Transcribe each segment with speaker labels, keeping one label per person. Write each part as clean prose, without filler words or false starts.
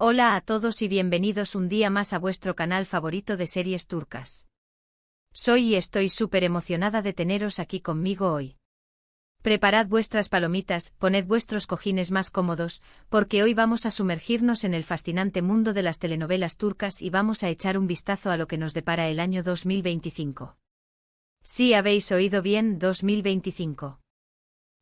Speaker 1: Hola a todos y bienvenidos un día más a vuestro canal favorito de series turcas. Soy y estoy súper emocionada de teneros aquí conmigo hoy. Preparad vuestras palomitas, poned vuestros cojines más cómodos, porque hoy vamos a sumergirnos en el fascinante mundo de las telenovelas turcas y vamos a echar un vistazo a lo que nos depara el año 2025. Sí, habéis oído bien, 2025.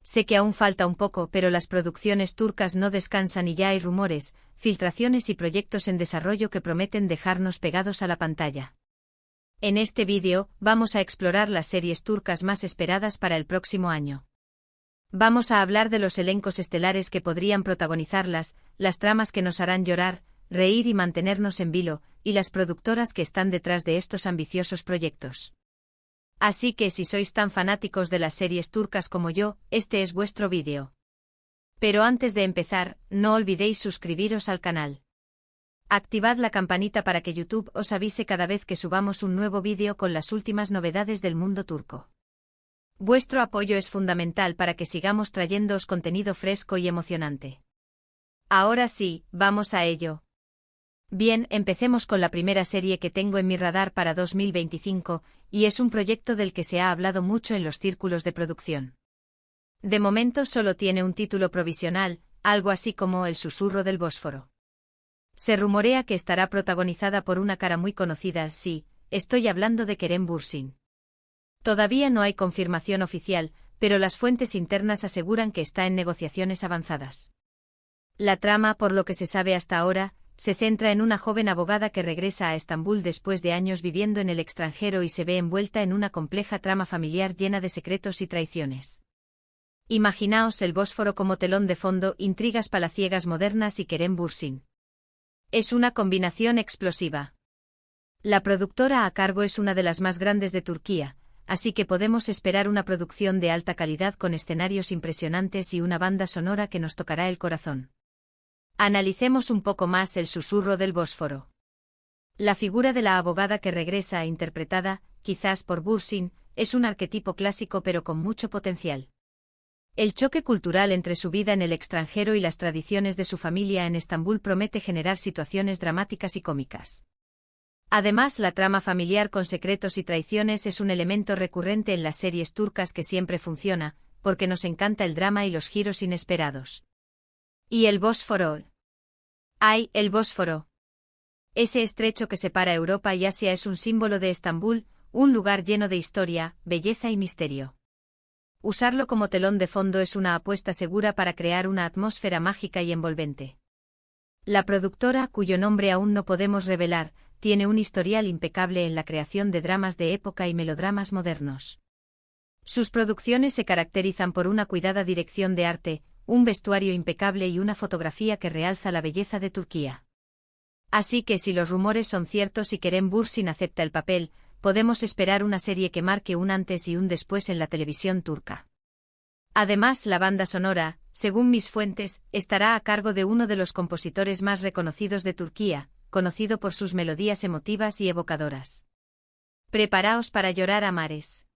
Speaker 1: Sé que aún falta un poco, pero las producciones turcas no descansan y ya hay rumores, filtraciones y proyectos en desarrollo que prometen dejarnos pegados a la pantalla. En este vídeo, vamos a explorar las series turcas más esperadas para el próximo año. Vamos a hablar de los elencos estelares que podrían protagonizarlas, las tramas que nos harán llorar, reír y mantenernos en vilo, y las productoras que están detrás de estos ambiciosos proyectos. Así que si sois tan fanáticos de las series turcas como yo, este es vuestro vídeo. Pero antes de empezar, no olvidéis suscribiros al canal. Activad la campanita para que YouTube os avise cada vez que subamos un nuevo vídeo con las últimas novedades del mundo turco. Vuestro apoyo es fundamental para que sigamos trayéndoos contenido fresco y emocionante. Ahora sí, vamos a ello. Bien, empecemos con la primera serie que tengo en mi radar para 2025, y es un proyecto del que se ha hablado mucho en los círculos de producción. De momento solo tiene un título provisional, algo así como El susurro del Bósforo. Se rumorea que estará protagonizada por una cara muy conocida, sí, estoy hablando de Kerem Bürsin. Todavía no hay confirmación oficial, pero las fuentes internas aseguran que está en negociaciones avanzadas. La trama, por lo que se sabe hasta ahora, se centra en una joven abogada que regresa a Estambul después de años viviendo en el extranjero y se ve envuelta en una compleja trama familiar llena de secretos y traiciones. Imaginaos el Bósforo como telón de fondo, intrigas palaciegas modernas y Kerem Bürsin. Es una combinación explosiva. La productora a cargo es una de las más grandes de Turquía, así que podemos esperar una producción de alta calidad con escenarios impresionantes y una banda sonora que nos tocará el corazón. Analicemos un poco más El susurro del Bósforo. La figura de la abogada que regresa, interpretada, quizás por Bürsin, es un arquetipo clásico pero con mucho potencial. El choque cultural entre su vida en el extranjero y las tradiciones de su familia en Estambul promete generar situaciones dramáticas y cómicas. Además, la trama familiar con secretos y traiciones es un elemento recurrente en las series turcas que siempre funciona, porque nos encanta el drama y los giros inesperados. ¿Y el Bósforo? ¡Ay, el Bósforo! Ese estrecho que separa Europa y Asia es un símbolo de Estambul, un lugar lleno de historia, belleza y misterio. Usarlo como telón de fondo es una apuesta segura para crear una atmósfera mágica y envolvente. La productora, cuyo nombre aún no podemos revelar, tiene un historial impecable en la creación de dramas de época y melodramas modernos. Sus producciones se caracterizan por una cuidada dirección de arte, un vestuario impecable y una fotografía que realza la belleza de Turquía. Así que si los rumores son ciertos y Kerem Bürsin acepta el papel, podemos esperar una serie que marque un antes y un después en la televisión turca. Además, la banda sonora, según mis fuentes, estará a cargo de uno de los compositores más reconocidos de Turquía, conocido por sus melodías emotivas y evocadoras. Preparaos para llorar a mares.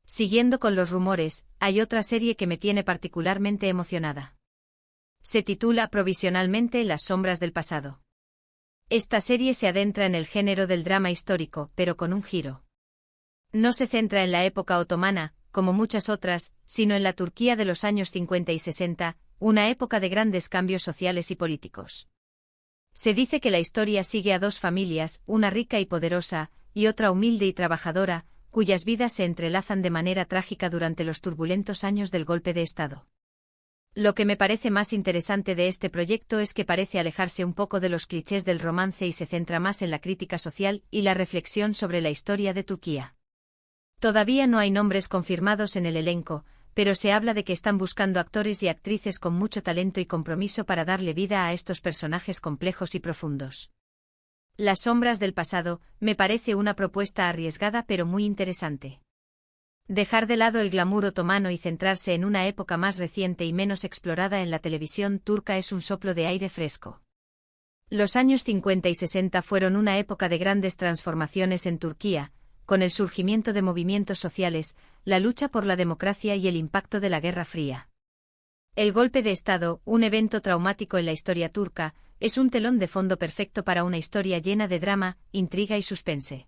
Speaker 1: Siguiendo con los rumores, hay otra serie que me tiene particularmente emocionada. Se titula provisionalmente Las sombras del pasado. Esta serie se adentra en el género del drama histórico, pero con un giro. No se centra en la época otomana, como muchas otras, sino en la Turquía de los años 50 y 60, una época de grandes cambios sociales y políticos. Se dice que la historia sigue a dos familias, una rica y poderosa, y otra humilde y trabajadora, cuyas vidas se entrelazan de manera trágica durante los turbulentos años del golpe de Estado. Lo que me parece más interesante de este proyecto es que parece alejarse un poco de los clichés del romance y se centra más en la crítica social y la reflexión sobre la historia de Turquía. Todavía no hay nombres confirmados en el elenco, pero se habla de que están buscando actores y actrices con mucho talento y compromiso para darle vida a estos personajes complejos y profundos. Las sombras del pasado, me parece una propuesta arriesgada pero muy interesante. Dejar de lado el glamour otomano y centrarse en una época más reciente y menos explorada en la televisión turca es un soplo de aire fresco. Los años 50 y 60 fueron una época de grandes transformaciones en Turquía, con el surgimiento de movimientos sociales, la lucha por la democracia y el impacto de la Guerra Fría. El golpe de Estado, un evento traumático en la historia turca, Es un telón de fondo perfecto para una historia llena de drama, intriga y suspense.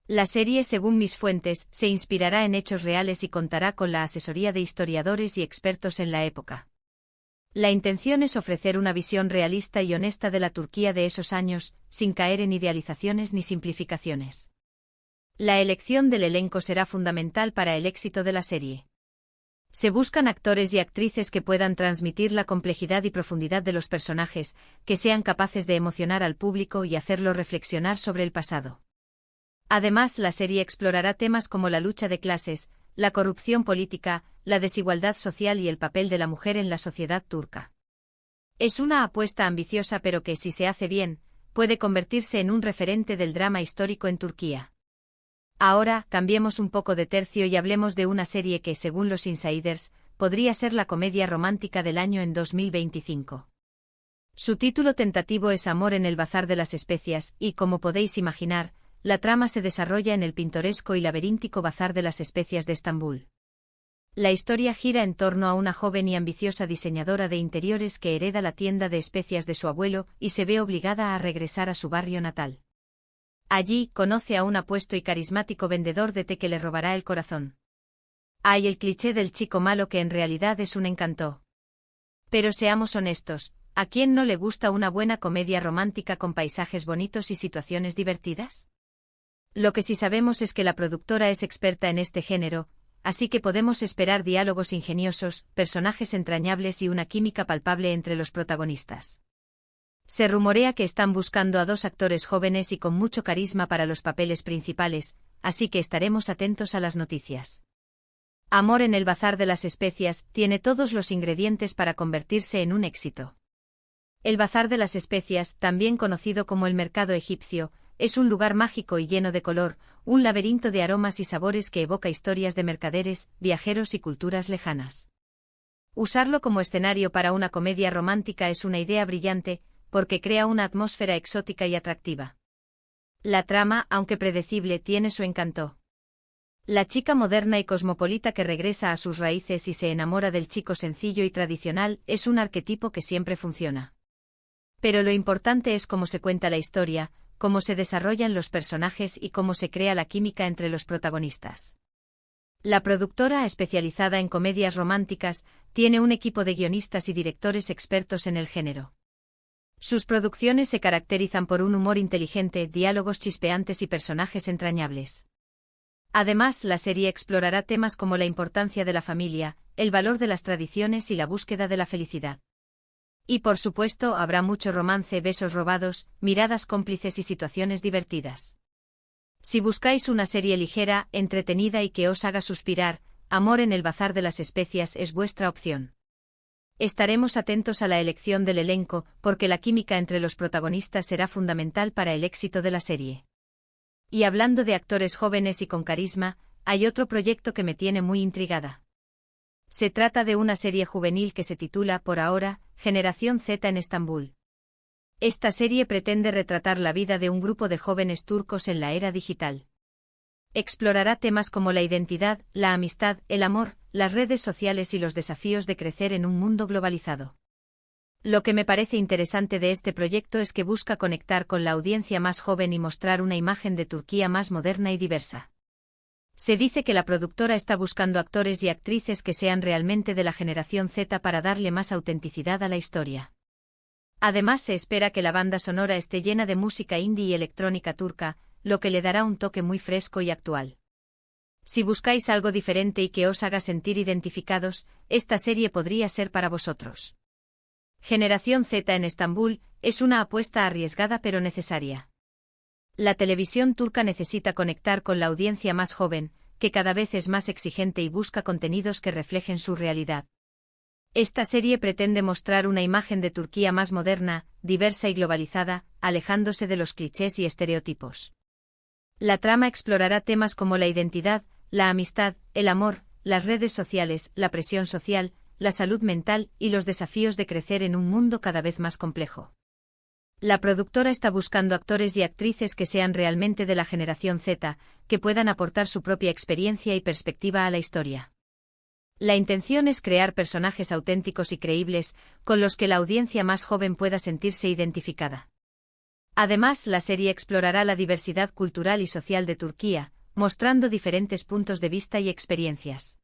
Speaker 1: La serie, según mis fuentes, se inspirará en hechos reales y contará con la asesoría de historiadores y expertos en la época. La intención es ofrecer una visión realista y honesta de la Turquía de esos años, sin caer en idealizaciones ni simplificaciones. La elección del elenco será fundamental para el éxito de la serie. Se buscan actores y actrices que puedan transmitir la complejidad y profundidad de los personajes, que sean capaces de emocionar al público y hacerlo reflexionar sobre el pasado. Además, la serie explorará temas como la lucha de clases, la corrupción política, la desigualdad social y el papel de la mujer en la sociedad turca. Es una apuesta ambiciosa pero que, si se hace bien, puede convertirse en un referente del drama histórico en Turquía. Ahora, cambiemos un poco de tercio y hablemos de una serie que, según los insiders, podría ser la comedia romántica del año en 2025. Su título tentativo es Amor en el Bazar de las Especias y, como podéis imaginar, la trama se desarrolla en el pintoresco y laberíntico Bazar de las Especias de Estambul. La historia gira en torno a una joven y ambiciosa diseñadora de interiores que hereda la tienda de especias de su abuelo y se ve obligada a regresar a su barrio natal. Allí, conoce a un apuesto y carismático vendedor de té que le robará el corazón. Hay el cliché del chico malo que en realidad es un encanto. Pero seamos honestos, ¿a quién no le gusta una buena comedia romántica con paisajes bonitos y situaciones divertidas? Lo que sí sabemos es que la productora es experta en este género, así que podemos esperar diálogos ingeniosos, personajes entrañables y una química palpable entre los protagonistas. Se rumorea que están buscando a 2 actores jóvenes y con mucho carisma para los papeles principales, así que estaremos atentos a las noticias. Amor en el Bazar de las Especias tiene todos los ingredientes para convertirse en un éxito. El Bazar de las Especias, también conocido como el Mercado Egipcio, es un lugar mágico y lleno de color, un laberinto de aromas y sabores que evoca historias de mercaderes, viajeros y culturas lejanas. Usarlo como escenario para una comedia romántica es una idea brillante, porque crea una atmósfera exótica y atractiva. La trama, aunque predecible, tiene su encanto. La chica moderna y cosmopolita que regresa a sus raíces y se enamora del chico sencillo y tradicional es un arquetipo que siempre funciona. Pero lo importante es cómo se cuenta la historia, cómo se desarrollan los personajes y cómo se crea la química entre los protagonistas. La productora, especializada en comedias románticas, tiene un equipo de guionistas y directores expertos en el género. Sus producciones se caracterizan por un humor inteligente, diálogos chispeantes y personajes entrañables. Además, la serie explorará temas como la importancia de la familia, el valor de las tradiciones y la búsqueda de la felicidad. Y por supuesto, habrá mucho romance, besos robados, miradas cómplices y situaciones divertidas. Si buscáis una serie ligera, entretenida y que os haga suspirar, Amor en el Bazar de las Especias es vuestra opción. Estaremos atentos a la elección del elenco, porque la química entre los protagonistas será fundamental para el éxito de la serie. Y hablando de actores jóvenes y con carisma, hay otro proyecto que me tiene muy intrigada. Se trata de una serie juvenil que se titula, por ahora, Generación Z en Estambul. Esta serie pretende retratar la vida de un grupo de jóvenes turcos en la era digital. Explorará temas como la identidad, la amistad, el amor, las redes sociales y los desafíos de crecer en un mundo globalizado. Lo que me parece interesante de este proyecto es que busca conectar con la audiencia más joven y mostrar una imagen de Turquía más moderna y diversa. Se dice que la productora está buscando actores y actrices que sean realmente de la generación Z para darle más autenticidad a la historia. Además, se espera que la banda sonora esté llena de música indie y electrónica turca, lo que le dará un toque muy fresco y actual. Si buscáis algo diferente y que os haga sentir identificados, esta serie podría ser para vosotros. Generación Z en Estambul es una apuesta arriesgada pero necesaria. La televisión turca necesita conectar con la audiencia más joven, que cada vez es más exigente y busca contenidos que reflejen su realidad. Esta serie pretende mostrar una imagen de Turquía más moderna, diversa y globalizada, alejándose de los clichés y estereotipos. La trama explorará temas como la identidad, la amistad, el amor, las redes sociales, la presión social, la salud mental y los desafíos de crecer en un mundo cada vez más complejo. La productora está buscando actores y actrices que sean realmente de la generación Z, que puedan aportar su propia experiencia y perspectiva a la historia. La intención es crear personajes auténticos y creíbles, con los que la audiencia más joven pueda sentirse identificada. Además, la serie explorará la diversidad cultural y social de Turquía, mostrando diferentes puntos de vista y experiencias.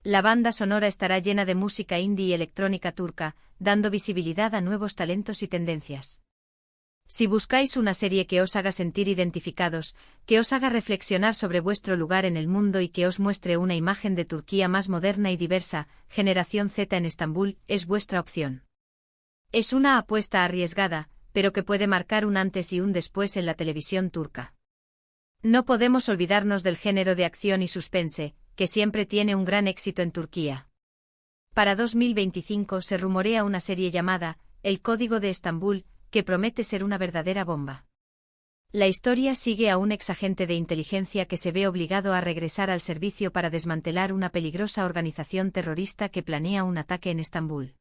Speaker 1: La banda sonora estará llena de música indie y electrónica turca, dando visibilidad a nuevos talentos y tendencias. Si buscáis una serie que os haga sentir identificados, que os haga reflexionar sobre vuestro lugar en el mundo y que os muestre una imagen de Turquía más moderna y diversa, Generación Z en Estambul es vuestra opción. Es una apuesta arriesgada, pero que puede marcar un antes y un después en la televisión turca. No podemos olvidarnos del género de acción y suspense, que siempre tiene un gran éxito en Turquía. Para 2025 se rumorea una serie llamada El Código de Estambul, que promete ser una verdadera bomba. La historia sigue a un exagente de inteligencia que se ve obligado a regresar al servicio para desmantelar una peligrosa organización terrorista que planea un ataque en Estambul.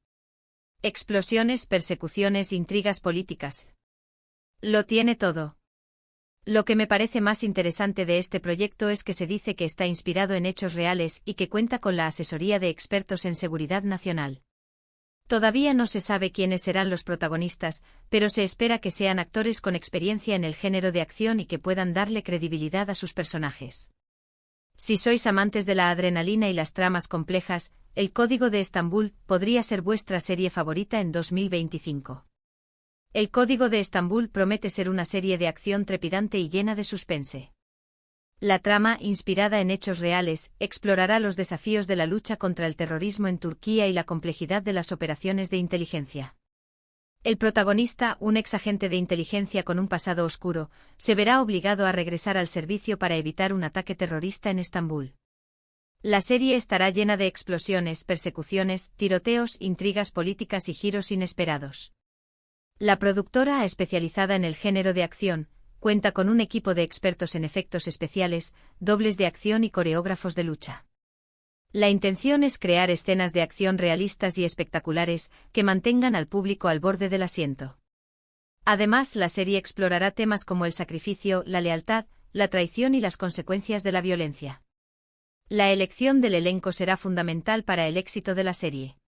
Speaker 1: Explosiones, persecuciones, intrigas políticas. Lo tiene todo. Lo que me parece más interesante de este proyecto es que se dice que está inspirado en hechos reales y que cuenta con la asesoría de expertos en seguridad nacional. Todavía no se sabe quiénes serán los protagonistas, pero se espera que sean actores con experiencia en el género de acción y que puedan darle credibilidad a sus personajes. Si sois amantes de la adrenalina y las tramas complejas, El Código de Estambul podría ser vuestra serie favorita en 2025. El Código de Estambul promete ser una serie de acción trepidante y llena de suspense. La trama, inspirada en hechos reales, explorará los desafíos de la lucha contra el terrorismo en Turquía y la complejidad de las operaciones de inteligencia. El protagonista, un exagente de inteligencia con un pasado oscuro, se verá obligado a regresar al servicio para evitar un ataque terrorista en Estambul. La serie estará llena de explosiones, persecuciones, tiroteos, intrigas políticas y giros inesperados. La productora, especializada en el género de acción, cuenta con un equipo de expertos en efectos especiales, dobles de acción y coreógrafos de lucha. La intención es crear escenas de acción realistas y espectaculares que mantengan al público al borde del asiento. Además, la serie explorará temas como el sacrificio, la lealtad, la traición y las consecuencias de la violencia. La elección del elenco será fundamental para el éxito de la serie.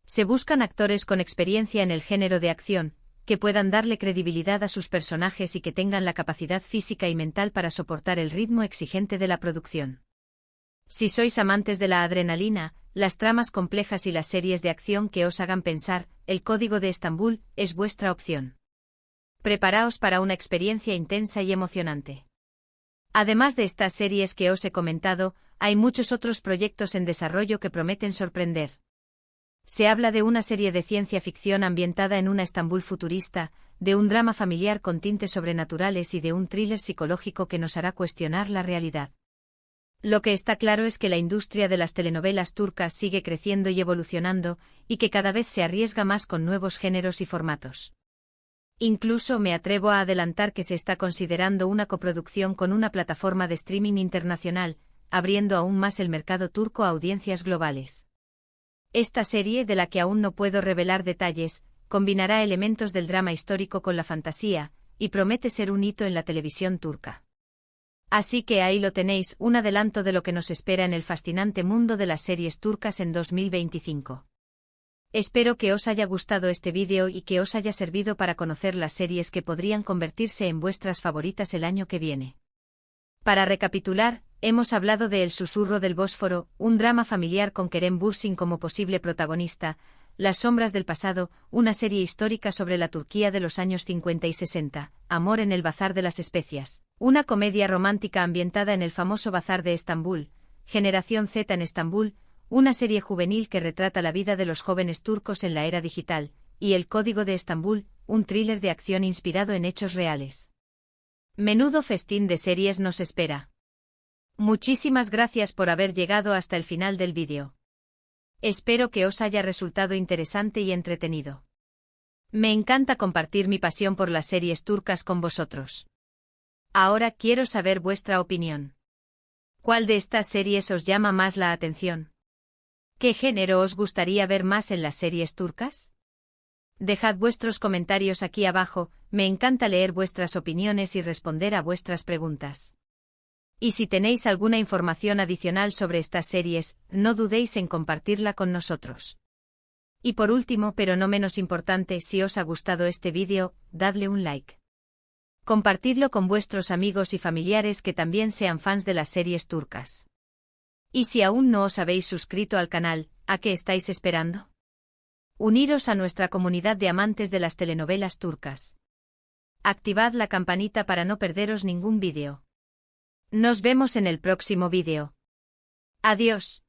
Speaker 1: Se buscan actores con experiencia en el género de acción, que puedan darle credibilidad a sus personajes y que tengan la capacidad física y mental para soportar el ritmo exigente de la producción. Si sois amantes de la adrenalina, las tramas complejas y las series de acción que os hagan pensar, El Código de Estambul es vuestra opción. Preparaos para una experiencia intensa y emocionante. Además de estas series que os he comentado, hay muchos otros proyectos en desarrollo que prometen sorprender. Se habla de una serie de ciencia ficción ambientada en una Estambul futurista, de un drama familiar con tintes sobrenaturales y de un thriller psicológico que nos hará cuestionar la realidad. Lo que está claro es que la industria de las telenovelas turcas sigue creciendo y evolucionando, y que cada vez se arriesga más con nuevos géneros y formatos. Incluso me atrevo a adelantar que se está considerando una coproducción con una plataforma de streaming internacional, abriendo aún más el mercado turco a audiencias globales. Esta serie, de la que aún no puedo revelar detalles, combinará elementos del drama histórico con la fantasía, y promete ser un hito en la televisión turca. Así que ahí lo tenéis, un adelanto de lo que nos espera en el fascinante mundo de las series turcas en 2025. Espero que os haya gustado este vídeo y que os haya servido para conocer las series que podrían convertirse en vuestras favoritas el año que viene. Para recapitular, hemos hablado de El susurro del Bósforo, un drama familiar con Kerem Bürsin como posible protagonista, Las sombras del pasado, una serie histórica sobre la Turquía de los años 50 y 60, Amor en el bazar de las especias, una comedia romántica ambientada en el famoso bazar de Estambul, Generación Z en Estambul, una serie juvenil que retrata la vida de los jóvenes turcos en la era digital, y El Código de Estambul, un thriller de acción inspirado en hechos reales. Menudo festín de series nos espera. Muchísimas gracias por haber llegado hasta el final del vídeo. Espero que os haya resultado interesante y entretenido. Me encanta compartir mi pasión por las series turcas con vosotros. Ahora quiero saber vuestra opinión. ¿Cuál de estas series os llama más la atención? ¿Qué género os gustaría ver más en las series turcas? Dejad vuestros comentarios aquí abajo, me encanta leer vuestras opiniones y responder a vuestras preguntas. Y si tenéis alguna información adicional sobre estas series, no dudéis en compartirla con nosotros. Y por último, pero no menos importante, si os ha gustado este vídeo, dadle un like. Compartidlo con vuestros amigos y familiares que también sean fans de las series turcas. Y si aún no os habéis suscrito al canal, ¿a qué estáis esperando? Uniros a nuestra comunidad de amantes de las telenovelas turcas. Activad la campanita para no perderos ningún vídeo. Nos vemos en el próximo vídeo. Adiós.